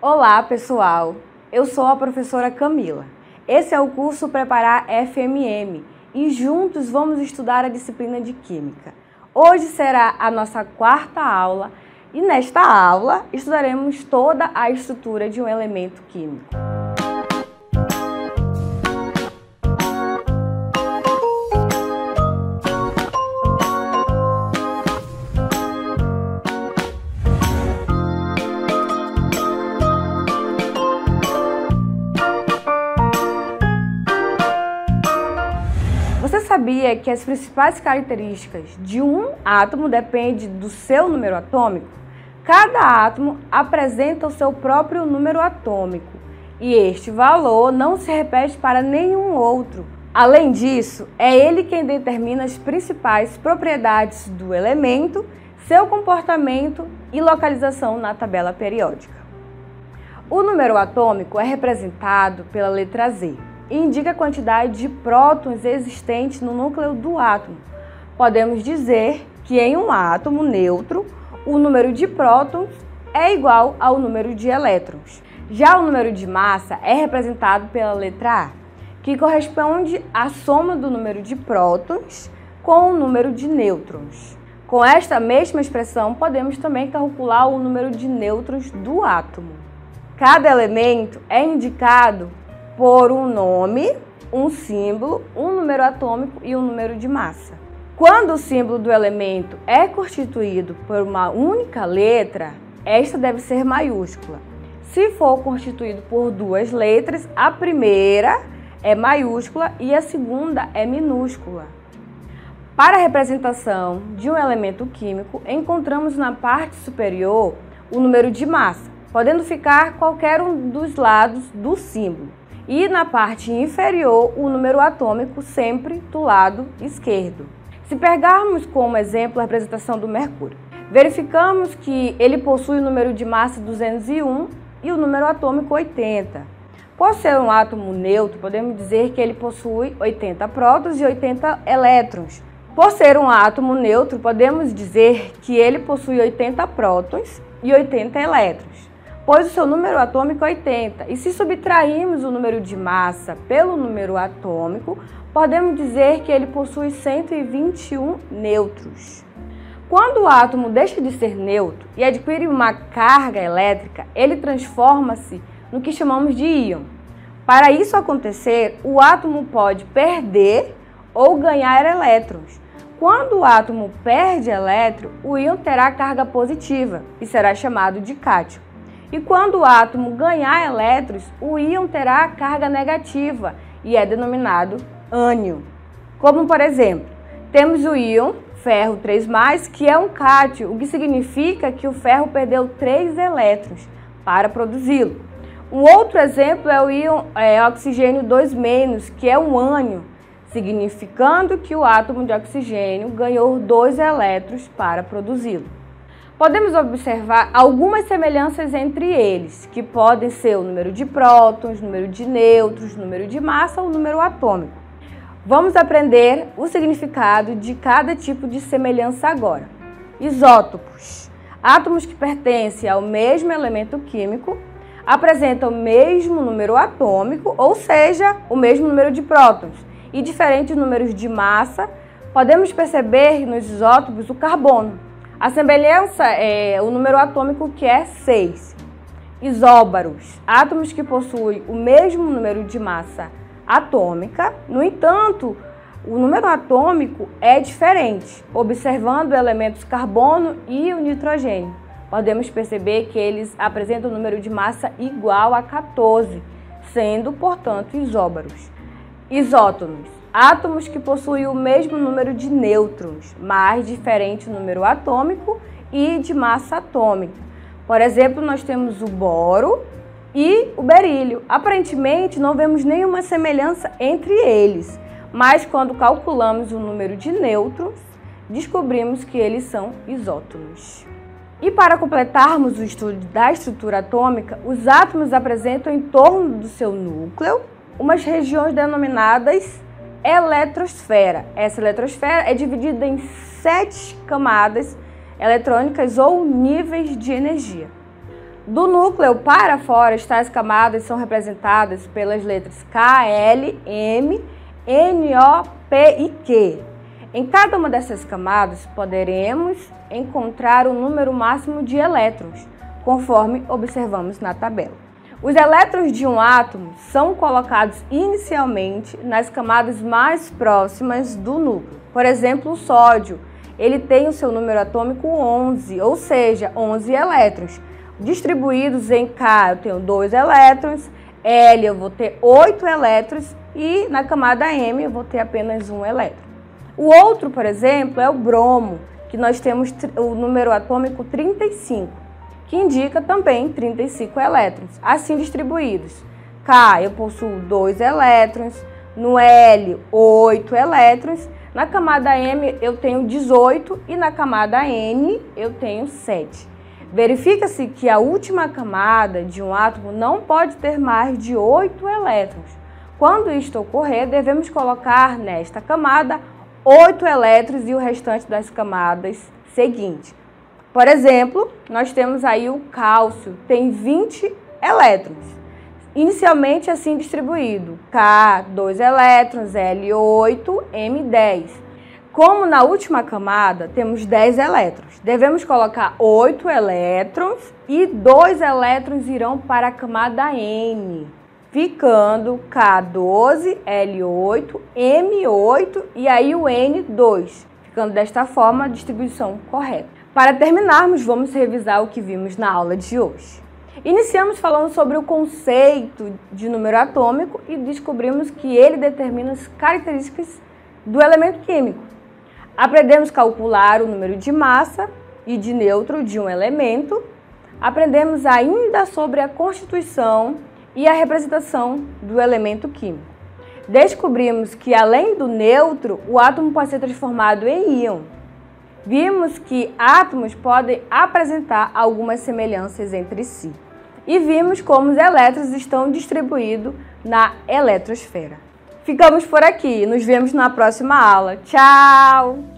Olá, pessoal! Eu sou a professora Camila. Esse é o curso Preparar FMM e juntos vamos estudar a disciplina de Química. Hoje será a nossa quarta aula e nesta aula estudaremos toda a estrutura de um elemento químico. Você sabia que as principais características de um átomo dependem do seu número atômico? Cada átomo apresenta o seu próprio número atômico e este valor não se repete para nenhum outro. Além disso, é ele quem determina as principais propriedades do elemento, seu comportamento e localização na tabela periódica. O número atômico é representado pela letra Z. Indica a quantidade de prótons existentes no núcleo do átomo. Podemos dizer que em um átomo neutro, o número de prótons é igual ao número de elétrons. Já o número de massa é representado pela letra A, que corresponde à soma do número de prótons com o número de nêutrons. Com esta mesma expressão, podemos também calcular o número de nêutrons do átomo. Cada elemento é indicado por um nome, um símbolo, um número atômico e um número de massa. Quando o símbolo do elemento é constituído por uma única letra, esta deve ser maiúscula. Se for constituído por duas letras, a primeira é maiúscula e a segunda é minúscula. Para a representação de um elemento químico, encontramos na parte superior o número de massa, podendo ficar qualquer um dos lados do símbolo. E na parte inferior, o número atômico sempre do lado esquerdo. Se pegarmos como exemplo a representação do mercúrio, verificamos que ele possui o número de massa 201 e o número atômico 80. Por ser um átomo neutro, podemos dizer que ele possui 80 prótons e 80 elétrons. Por ser um átomo neutro, podemos dizer que ele possui 80 prótons e 80 elétrons, pois o seu número atômico é 80. E se subtrairmos o número de massa pelo número atômico, podemos dizer que ele possui 121 nêutrons. Quando o átomo deixa de ser neutro e adquire uma carga elétrica, ele transforma-se no que chamamos de íon. Para isso acontecer, o átomo pode perder ou ganhar elétrons. Quando o átomo perde elétron, o íon terá carga positiva e será chamado de cátion. E quando o átomo ganhar elétrons, o íon terá carga negativa e é denominado ânion. Como, por exemplo, temos o íon ferro 3+, que é um cátion, o que significa que o ferro perdeu 3 elétrons para produzi-lo. Um outro exemplo é o íon oxigênio 2-, que é um ânion, significando que o átomo de oxigênio ganhou 2 elétrons para produzi-lo. Podemos observar algumas semelhanças entre eles, que podem ser o número de prótons, número de nêutrons, número de massa ou número atômico. Vamos aprender o significado de cada tipo de semelhança agora. Isótopos. Átomos que pertencem ao mesmo elemento químico apresentam o mesmo número atômico, ou seja, o mesmo número de prótons, e diferentes números de massa. Podemos perceber nos isótopos o carbono. A semelhança é o número atômico, que é 6. Isóbaros, átomos que possuem o mesmo número de massa atômica, no entanto, o número atômico é diferente. Observando elementos carbono e o nitrogênio, podemos perceber que eles apresentam um número de massa igual a 14, sendo, portanto, isóbaros. Isótonos, átomos que possuem o mesmo número de nêutrons, mas diferente número atômico e de massa atômica. Por exemplo, nós temos o boro e o berílio. Aparentemente, não vemos nenhuma semelhança entre eles, mas quando calculamos o número de nêutrons, descobrimos que eles são isótonos. E para completarmos o estudo da estrutura atômica, os átomos apresentam em torno do seu núcleo umas regiões denominadas eletrosfera. Essa eletrosfera é dividida em 7 camadas eletrônicas ou níveis de energia. Do núcleo para fora, tais camadas são representadas pelas letras K, L, M, N, O, P e Q. Em cada uma dessas camadas, poderemos encontrar o número máximo de elétrons, conforme observamos na tabela. Os elétrons de um átomo são colocados inicialmente nas camadas mais próximas do núcleo. Por exemplo, o sódio, ele tem o seu número atômico 11, ou seja, 11 elétrons. Distribuídos em K, eu tenho 2 elétrons, L eu vou ter 8 elétrons e na camada M eu vou ter apenas 1 elétron. O outro, por exemplo, é o bromo, que nós temos o número atômico 35, que indica também 35 elétrons, assim distribuídos. K eu possuo 2 elétrons, no L 8 elétrons, na camada M eu tenho 18 e na camada N eu tenho 7. Verifica-se que a última camada de um átomo não pode ter mais de 8 elétrons. Quando isto ocorrer, devemos colocar nesta camada 8 elétrons e o restante das camadas seguintes. Por exemplo, nós temos aí o cálcio, tem 20 elétrons, inicialmente assim distribuído. K, 2 elétrons, L, 8, M, 10. Como na última camada temos 10 elétrons, devemos colocar 8 elétrons e 2 elétrons irão para a camada N, ficando K12, L8, M8 e aí o N2, ficando desta forma a distribuição correta. Para terminarmos, vamos revisar o que vimos na aula de hoje. Iniciamos falando sobre o conceito de número atômico e descobrimos que ele determina as características do elemento químico. Aprendemos a calcular o número de massa e de nêutron de um elemento. Aprendemos ainda sobre a constituição e a representação do elemento químico. Descobrimos que, além do nêutron, o átomo pode ser transformado em íon. Vimos que átomos podem apresentar algumas semelhanças entre si. E vimos como os elétrons estão distribuídos na eletrosfera. Ficamos por aqui, nos vemos na próxima aula. Tchau!